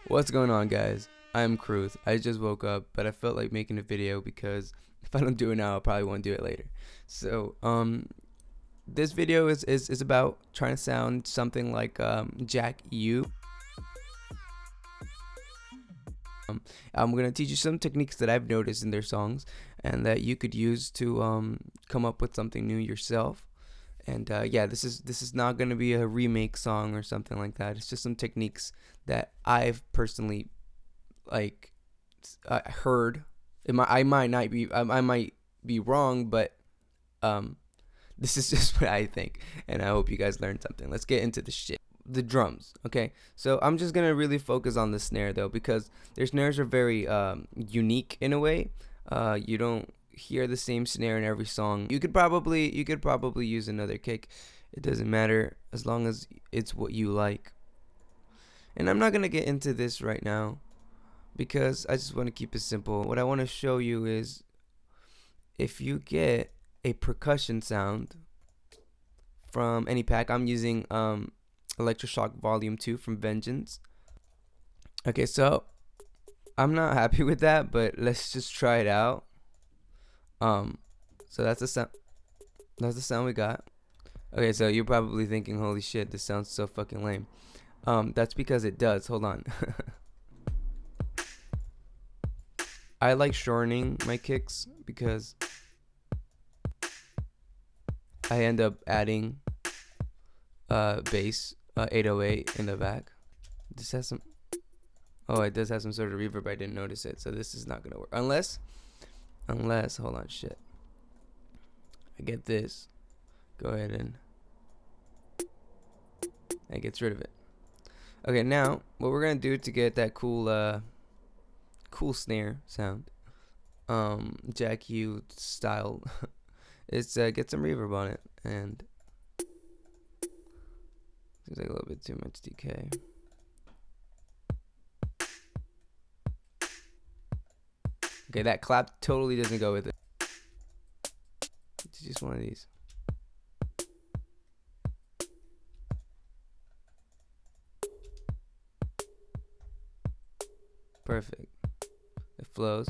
What's going on, guys? I'm Kruth. I just woke up, but I felt like making a video because if I don't do it now, I probably won't do it later. So, this video is about trying to sound something like Jack U. I'm gonna teach you some techniques that I've noticed in their songs and that you could use to come up with something new yourself. And yeah, this is not gonna be a remake song or something like that. It's just some techniques that I've personally like heard. I might be wrong, but this is just what I think, and I hope you guys learned something. Let's get into the shit. The drums, okay? So I'm just gonna really focus on the snare though, because their snares are very unique in a way. You don't hear the same snare in every song. You could probably use another kick. It doesn't matter as long as it's what you like. And I'm not gonna get into this right now because I just want to keep it simple. What I want to show you is if you get a percussion sound from any pack. I'm using Electroshock Volume 2 from Vengeance. Okay, so I'm not happy with that, but let's just try it out. So that's the sound. That's the sound we got. Okay, so you're probably thinking, holy shit, this sounds so fucking lame. That's because it does. Hold on. I like shortening my kicks because I end up adding bass 808 in the back. This has some. Oh, it does have some sort of reverb. I didn't notice it, so this is not gonna work unless hold on, shit. I get this. Go ahead and that gets rid of it. Okay, now what we're gonna do to get that cool snare sound, Jack U style, is get some reverb on it, and seems like a little bit too much decay. Okay, that clap totally doesn't go with it. It's just one of these. Perfect. It flows.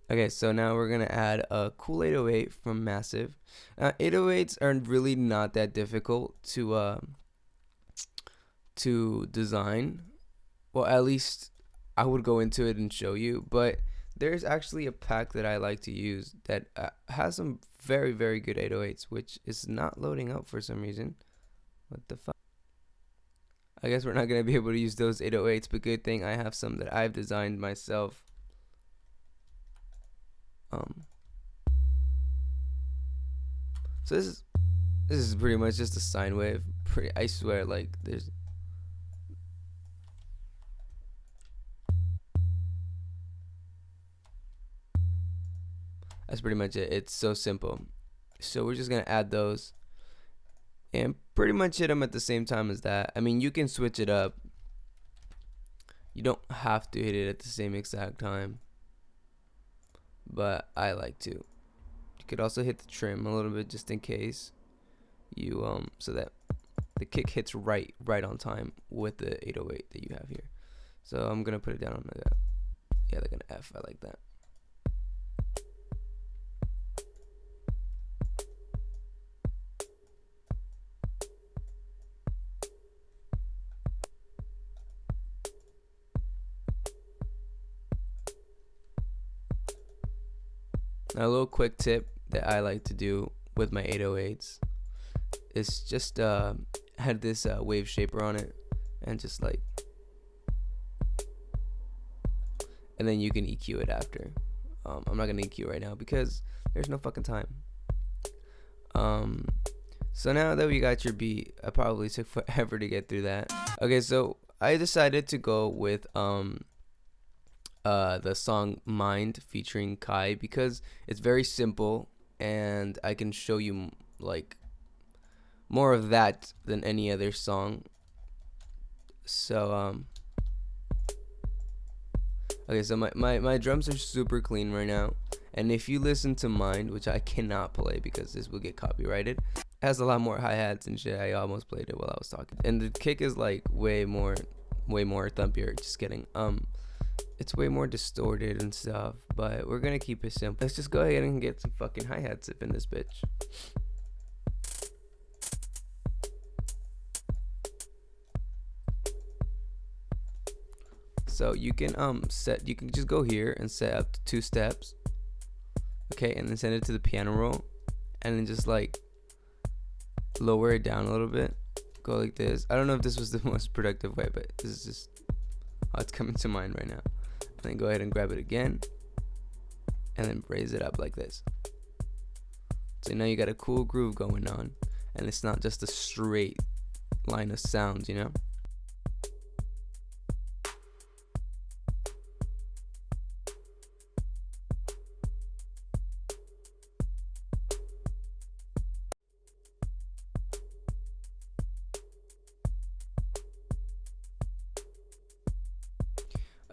Okay, so now we're gonna add a cool 808 from Massive. 808s are really not that difficult to design. Well, at least I would go into it and show you. But there's actually a pack that I like to use that has some very, very good 808s, which is not loading up for some reason. What the fuck? I guess we're not gonna be able to use those 808s, but good thing I have some that I've designed myself. So this is pretty much just a sine wave. I swear, like that's pretty much it. It's so simple. So we're just gonna add those and pretty much hit them at the same time as that. I mean, you can switch it up. You don't have to hit it at the same exact time, but I like to. You could also hit the trim a little bit just in case you so that the kick hits right on time with the 808 that you have here. So I'm gonna put it down like that. Yeah, like an F. I like that. Now, a little quick tip that I like to do with my 808s is just add this wave shaper on it, and just like, and then you can EQ it after. I'm not gonna EQ right now because there's no fucking time. So now that we got your beat, I probably took forever to get through that. Okay, so I decided to go with the song Mind featuring Kai because it's very simple and I can show you like more of that than any other song. So okay, so my drums are super clean right now, and if you listen to Mind, which I cannot play because this will get copyrighted, it has a lot more hi-hats and shit. I almost played it while I was talking, and the kick is like way more way more thumpier. Just kidding. It's way more distorted and stuff, but we're gonna keep it simple. Let's just go ahead and get some fucking hi-hats up in this bitch. So you can you can just go here and set up to 2 steps. Okay, and then send it to the piano roll, and then just like lower it down a little bit. Go like this. I don't know if this was the most productive way, but this is just how it's coming to mind right now. And then go ahead and grab it again, and then raise it up like this. So now you got a cool groove going on, and it's not just a straight line of sounds, you know?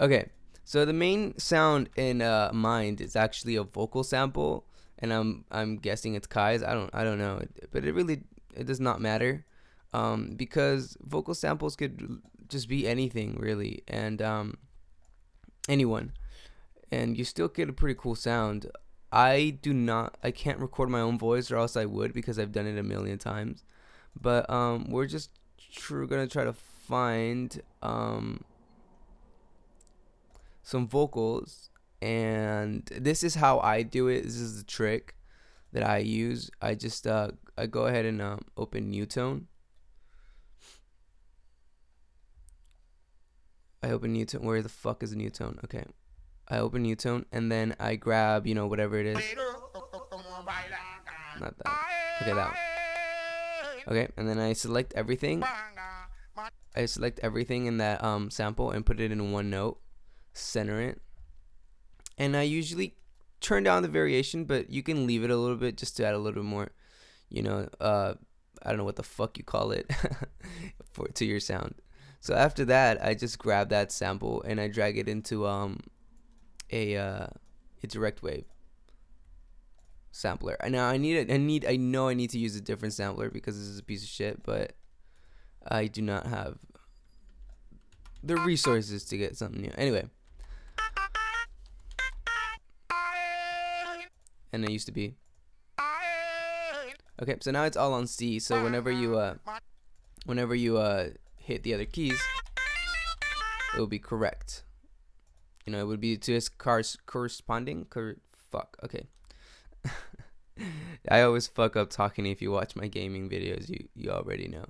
Okay, so the main sound in Mind is actually a vocal sample, and I'm guessing it's Kai's. I don't know, but it does not matter, because vocal samples could just be anything really, and anyone, and you still get a pretty cool sound. I can't record my own voice, or else I would, because I've done it a million times. But we're just gonna try to find some vocals, and this is how I do it. This is the trick that I use. I just I go ahead and open New Tone. I open New Tone. Where the fuck is the New Tone? Okay, I open New Tone, and then I grab, you know, whatever it is. Not that. Okay, that one. Okay, and then I select everything. I select everything in that sample and put it in one note. Center it, and I usually turn down the variation, but you can leave it a little bit just to add a little bit more, you know, I don't know what the fuck you call it to your sound. So after that, I just grab that sample and I drag it into a direct wave sampler. And now I know I need to use a different sampler because this is a piece of shit, but I do not have the resources to get something new. Anyway, and it used to be. Okay, so now it's all on C. So whenever you hit the other keys, it will be correct. You know, it would be to its corresponding. Fuck. Okay. I always fuck up talking. If you watch my gaming videos, you already know.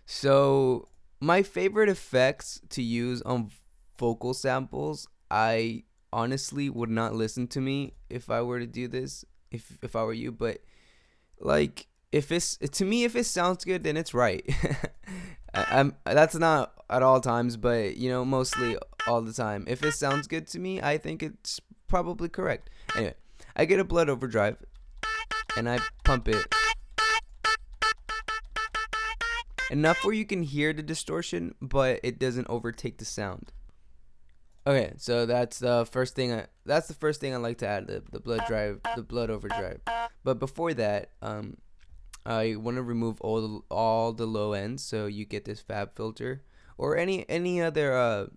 So my favorite effects to use on vocal samples, I honestly would not listen to me if I were to do this, if I were you, but like if it sounds good, then it's right. That's not at all times, but you know, mostly all the time. If it sounds good to me, I think it's probably correct. Anyway, I get a blood overdrive and I pump it enough where you can hear the distortion, but it doesn't overtake the sound. Okay, so that's the first thing I like to add, the blood overdrive. But before that, I want to remove all the low ends, so you get this fab filter or any other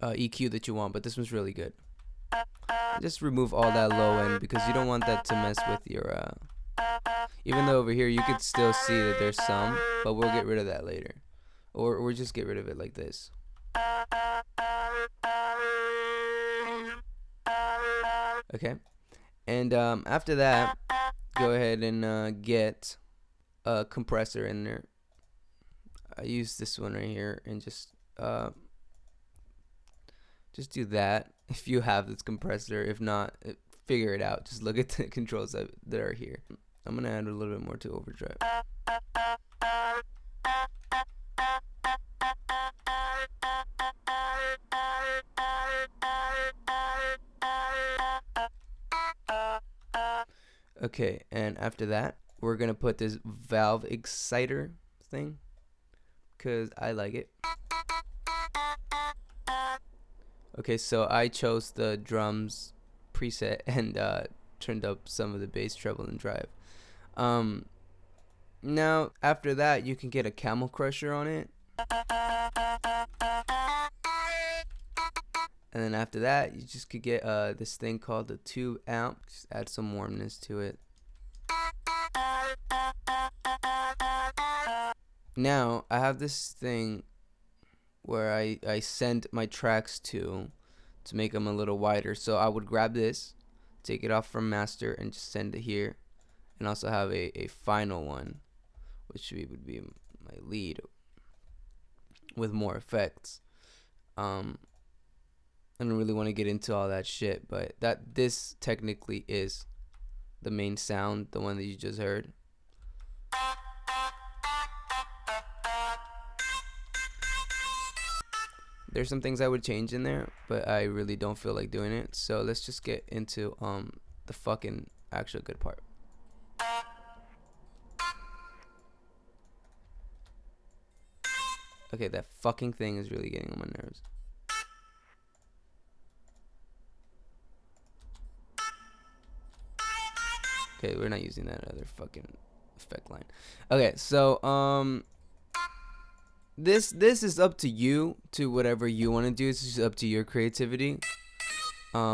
EQ that you want, but this one's really good. Just remove all that low end because you don't want that to mess with your even though over here you could still see that there's some, but we'll get rid of that later, or we'll just get rid of it like this. Okay, and after that, go ahead and get a compressor in there. I use this one right here, and just do that if you have this compressor. If not, figure it out. Just look at the controls that are here. I'm gonna add a little bit more to overdrive. Okay, and after that, we're gonna put this valve exciter thing because I like it. Okay, so I chose the drums preset and turned up some of the bass, treble, and drive. Now after that, you can get a camel crusher on it. And then after that, you just could get this thing called the tube amp. Just add some warmness to it. Now I have this thing where I send my tracks to make them a little wider. So I would grab this, take it off from master, and just send it here. And also have a final one, which would be my lead with more effects. I don't really want to get into all that shit, but this technically is the main sound, the one that you just heard. There's some things I would change in there, but I really don't feel like doing it. So let's just get into the fucking actual good part. Okay, that fucking thing is really getting on my nerves. Okay, we're not using that other fucking effect line. Okay, so this is up to you, to whatever you want to do. It's just up to your creativity. But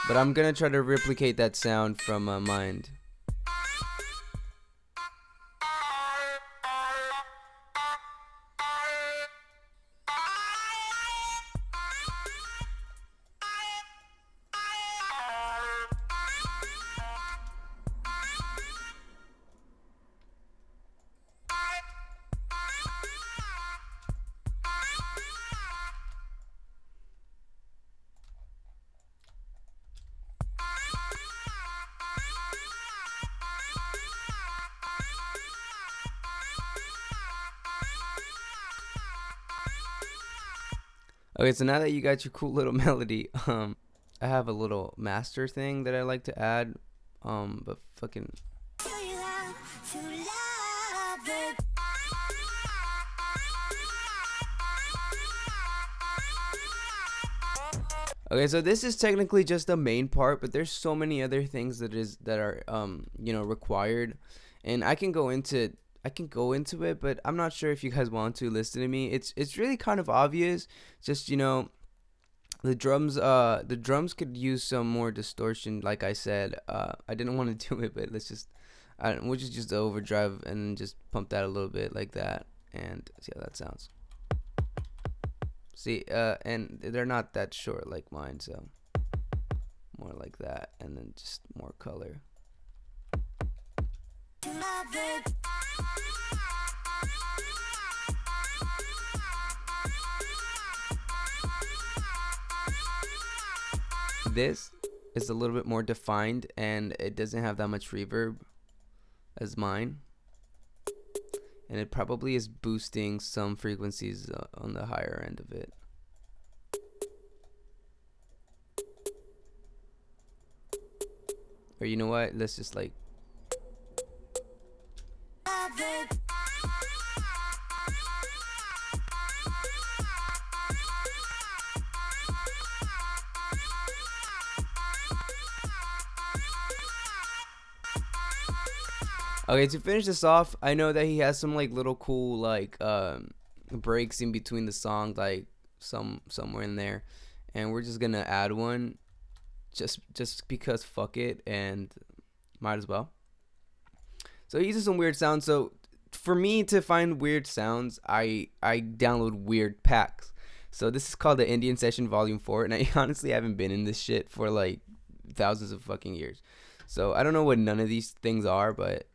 I'm gonna try to replicate that sound from my mind. Okay, so now that you got your cool little melody, I have a little master thing that I like to add, but fucking. Okay, so this is technically just the main part, but there's so many other things that are required, and I can go into it, but I'm not sure if you guys want to listen to me. It's really kind of obvious. Just the drums could use some more distortion. Like I said, I didn't want to do it, but we'll just overdrive and just pump that a little bit like that, and see how that sounds. See, and they're not that short like mine, so more like that, and then just more color. This is a little bit more defined, and it doesn't have that much reverb as mine, and it probably is boosting some frequencies on the higher end of it. Or you know what, let's just like okay, to finish this off, I know that he has some like little cool like breaks in between the songs, like somewhere in there, and we're just gonna add one just because fuck it, and might as well. So he uses some weird sounds. So for me to find weird sounds, I download weird packs. So this is called the Indian Session Volume 4, and I honestly haven't been in this shit for like thousands of fucking years. So I don't know what none of these things are, but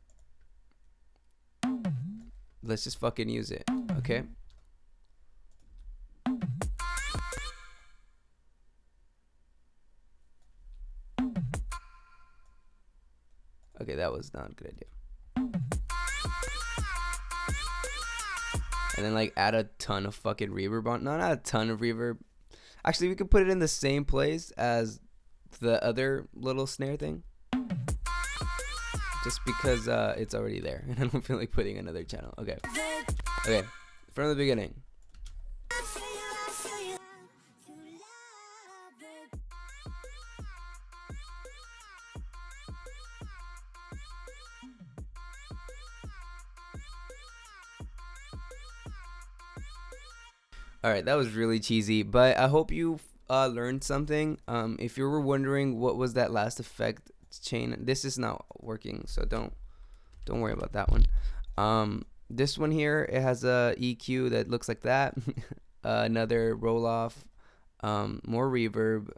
let's just fucking use it, okay? Okay, that was not a good idea. And then like add a ton of fucking reverb on. No, not a ton of reverb. Actually, we could put it in the same place as the other little snare thing, just because it's already there, and I don't feel like putting another channel. Okay, from the beginning. All right, that was really cheesy, but I hope you learned something. If you were wondering what was that last effect chain, this is not working, so don't worry about that one. This one here, it has a EQ that looks like that. Another roll off, more reverb,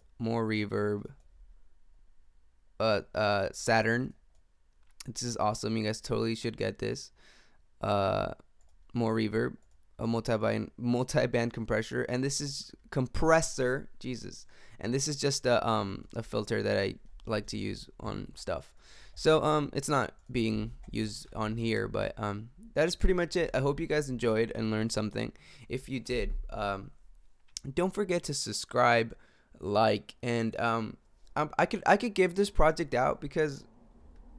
Saturn. This is awesome. You guys totally should get this. More reverb, a multi-band compressor, and this is compressor, Jesus. And this is just a filter that I like to use on stuff. So it's not being used on here, but that is pretty much it. I hope you guys enjoyed and learned something. If you did, don't forget to subscribe, like, and I could give this project out because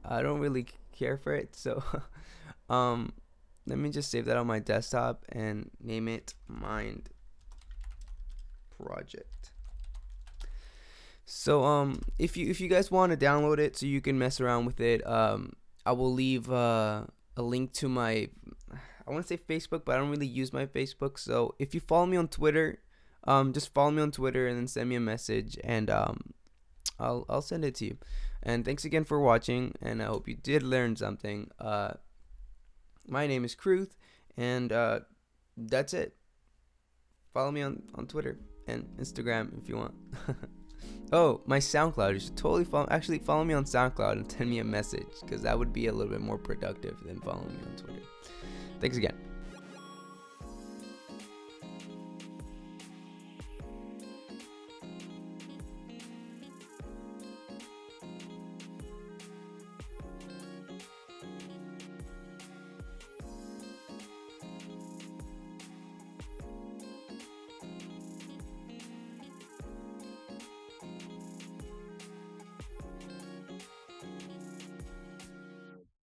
I don't really care for it. So let me just save that on my desktop and name it Mind Project. So if you guys want to download it so you can mess around with it, I will leave a link to my, I want to say Facebook, but I don't really use my Facebook. So if you follow me on Twitter, just follow me on Twitter and then send me a message, and I'll send it to you. And thanks again for watching, and I hope you did learn something. My name is Kruth, and that's it. Follow me on Twitter and Instagram if you want. Oh, my SoundCloud. You should totally follow me on SoundCloud and send me a message, because that would be a little bit more productive than following me on Twitter. Thanks again.